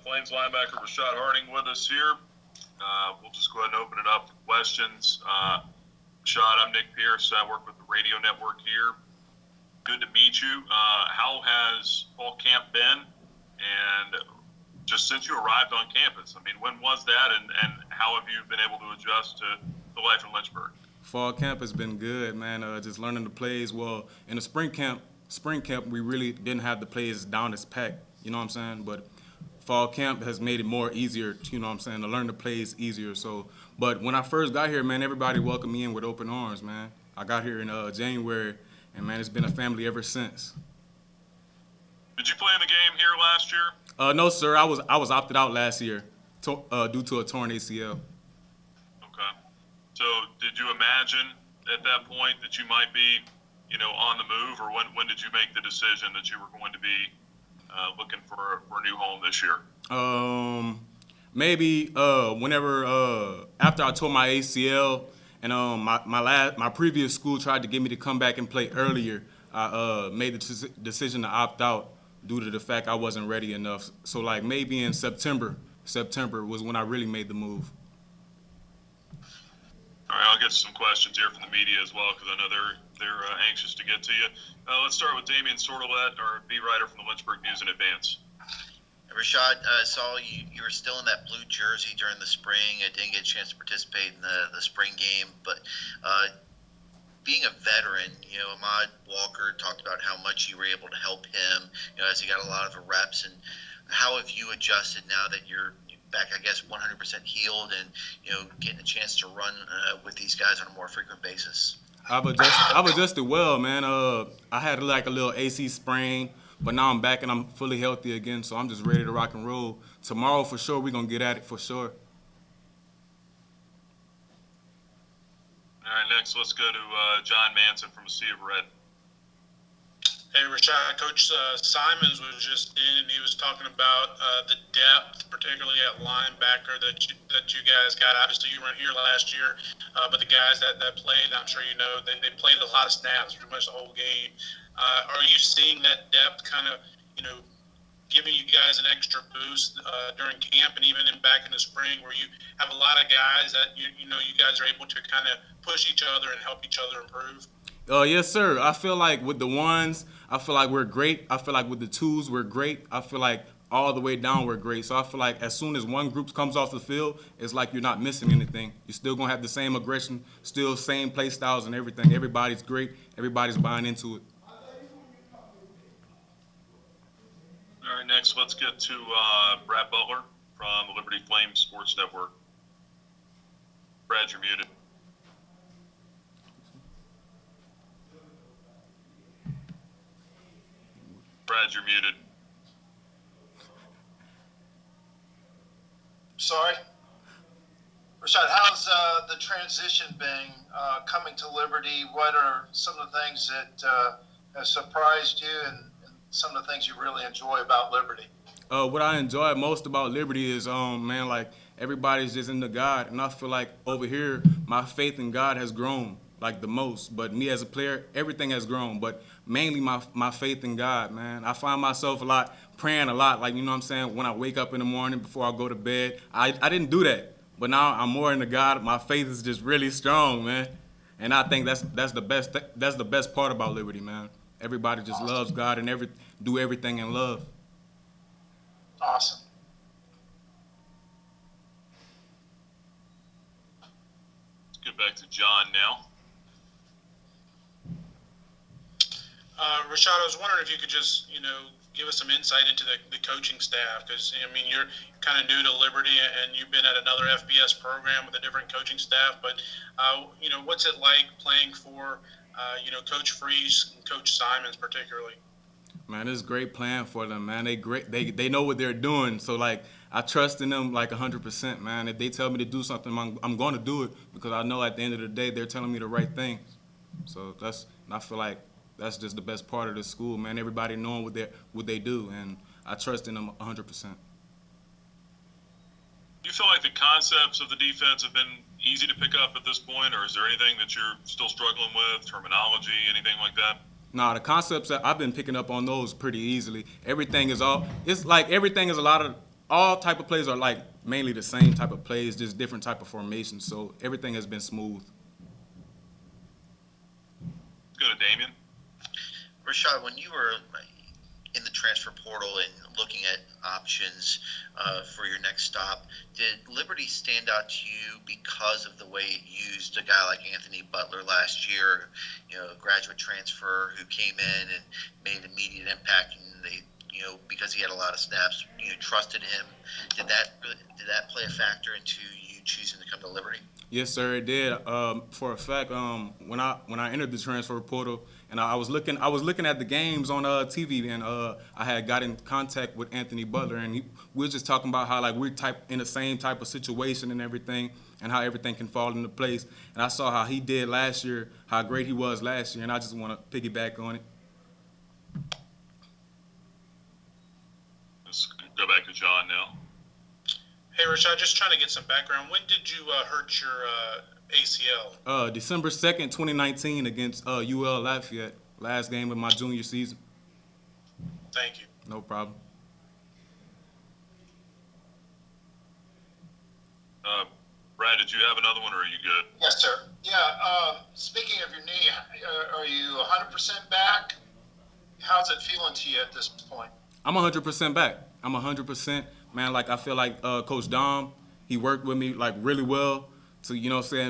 Flames linebacker Rashaad Harding with us here. We'll just go ahead and open it up for questions. Rashaad, I'm Nick Pierce. I work with the radio network here. Good to meet you. How has fall camp been? And just since you arrived on campus, I mean, when was that, and how have you been able to adjust to the life in Lynchburg? Fall camp has been good, man. Just learning the plays. Well, in the spring camp, we really didn't have the plays down as packed. You know what I'm saying? But fall camp has made it more easier. You know what I'm saying? To learn the plays easier. So, but when I first got here, man, everybody welcomed me in with open arms, man. I got here in January, and man, it's been a family ever since. Did you play in the game here last year? No, sir. I was opted out last year due to a torn ACL. Okay. So did you imagine at that point that you might be, on the move, or when did you make the decision that you were going to be looking for a new home this year? Maybe whenever after I tore my ACL and my previous school tried to get me to come back and play earlier, I made the decision to opt out due to the fact I wasn't ready enough. So like maybe in September was when I really made the move. All right, I'll get some questions here from the media as well because I know they're anxious to get to you. Let's start with Damian Sordelet, our beat writer from the Lynchburg News in Advance. Rashaad, saw you were still in that blue jersey during the spring. I didn't get a chance to participate in the spring game, but being a veteran, Ahmad Walker talked about how much you were able to help him, as he got a lot of reps. And how have you adjusted now that you're back, I guess, 100% healed and, getting a chance to run with these guys on a more frequent basis? I've adjusted well, man. I had like a little AC sprain, but now I'm back and I'm fully healthy again, so I'm just ready to rock and roll. Tomorrow, for sure, we're going to get at it for sure. All right, next, let's go to John Manson from A Sea of Red. Hey, Rashaad, Coach Simons was just in, and he was talking about the depth, particularly at linebacker, that you guys got. Obviously, you weren't here last year, but the guys that played, I'm sure you know, they played a lot of snaps pretty much the whole game. Are you seeing that depth kind of, giving you guys an extra boost during camp and even back in the spring, where you have a lot of guys that you guys are able to kind of push each other and help each other improve? Yes, sir. I feel like with the ones, I feel like we're great. I feel like with the twos, we're great. I feel like all the way down, we're great. So I feel like as soon as one group comes off the field, it's like you're not missing anything. You're still going to have the same aggression, still same play styles and everything. Everybody's great. Everybody's buying into it. All right, next, let's get to Brad Butler from the Liberty Flames Sports Network. Brad, you're muted. Brad, you're muted. Sorry. Rashaad, how's the transition been coming to Liberty? What are some of the things that have surprised you and some of the things you really enjoy about Liberty? What I enjoy most about Liberty is, man, like everybody's just into God, and I feel like over here my faith in God has grown like the most. But me as a player, everything has grown, but mainly my faith in God, man. I find myself praying a lot, like, you know what I'm saying, when I wake up in the morning before I go to bed. I didn't do that, but now I'm more into God. My faith is just really strong, man, and I think that's the best part about Liberty, man. Everybody just loves God and do everything in love. Awesome. Let's get back to John now. Rashaad, I was wondering if you could just, give us some insight into the coaching staff, because, you're kind of new to Liberty and you've been at another FBS program with a different coaching staff, but, what's it like playing for, Coach Freeze and Coach Simons particularly? Man, it's great playing for them, man. They know what they're doing, so, like, I trust in them like 100%, man. If they tell me to do something, I'm going to do it because I know at the end of the day they're telling me the right things. So I feel like that's just the best part of the school, man. Everybody knowing what they do, and I trust in them 100%. Do you feel like the concepts of the defense have been easy to pick up at this point, or is there anything that you're still struggling with, terminology, anything like that? Nah, the concepts that I've been picking up on those pretty easily. Everything is a lot of all type of plays are like mainly the same type of plays, just different type of formations. So everything has been smooth. Let's go to Damien. Rashaad, when you were in the transfer portal and looking at options for your next stop, did Liberty stand out to you because of the way it used a guy like Anthony Butler last year, a graduate transfer who came in and made immediate impact, and they, because he had a lot of snaps, trusted him? Did that play a factor into you choosing to come to Liberty? Yes, sir, it did. For a fact, when I entered the transfer portal, and I was looking at the games on TV, and I had got in contact with Anthony Butler, and we were just talking about how like we're in the same type of situation and everything, and how everything can fall into place. And I saw how he did last year, how great he was last year, and I just want to piggyback on it. Let's go back to John now. Hey, Rashaad, just trying to get some background. When did you hurt your ACL? December 2nd, 2019 against UL Lafayette, last game of my junior season. Thank you. No problem. Brad, did you have another one, or are you good? Yes, sir. Yeah. Speaking of your knee, are you 100% back? How's it feeling to you at this point? I'm 100% back. I'm 100%. Man, like I feel like Coach Dom, he worked with me like really well. So,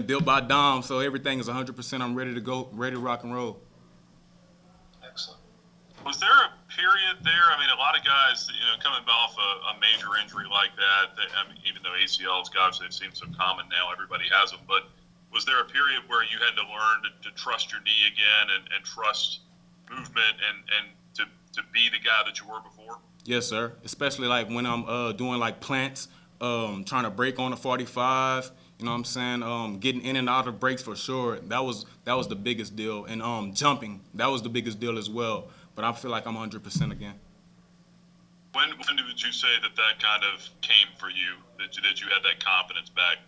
built by Dom, so everything is 100%. I'm ready to go, ready to rock and roll. Excellent. Was there a period there? I mean, a lot of guys, coming off a major injury like that, even though ACLs, gosh, they seem so common now, everybody has them. But was there a period where you had to learn to trust your knee again and trust movement and to be the guy that you were before? Yes, sir. Especially like when I'm doing like plants, trying to break on the 45. You know what I'm saying? Getting in and out of breaks for sure. That was the biggest deal. And jumping, that was the biggest deal as well. But I feel like I'm 100% again. When would you say that kind of came for you, that you had that confidence back?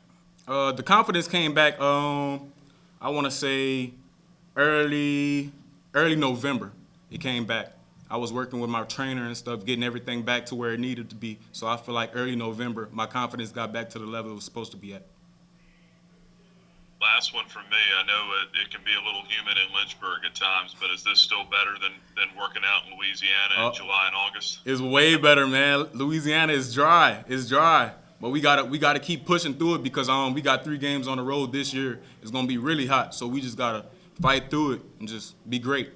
The confidence came back, I want to say early November. It came back. I was working with my trainer and stuff, getting everything back to where it needed to be. So I feel like early November, my confidence got back to the level it was supposed to be at. Last one from me. I know it can be a little humid in Lynchburg at times, but is this still better than working out in Louisiana in July and August? It's way better, man. Louisiana is dry. It's dry. But we gotta keep pushing through it because we got 3 games on the road this year. It's gonna be really hot. So we just gotta fight through it and just be great.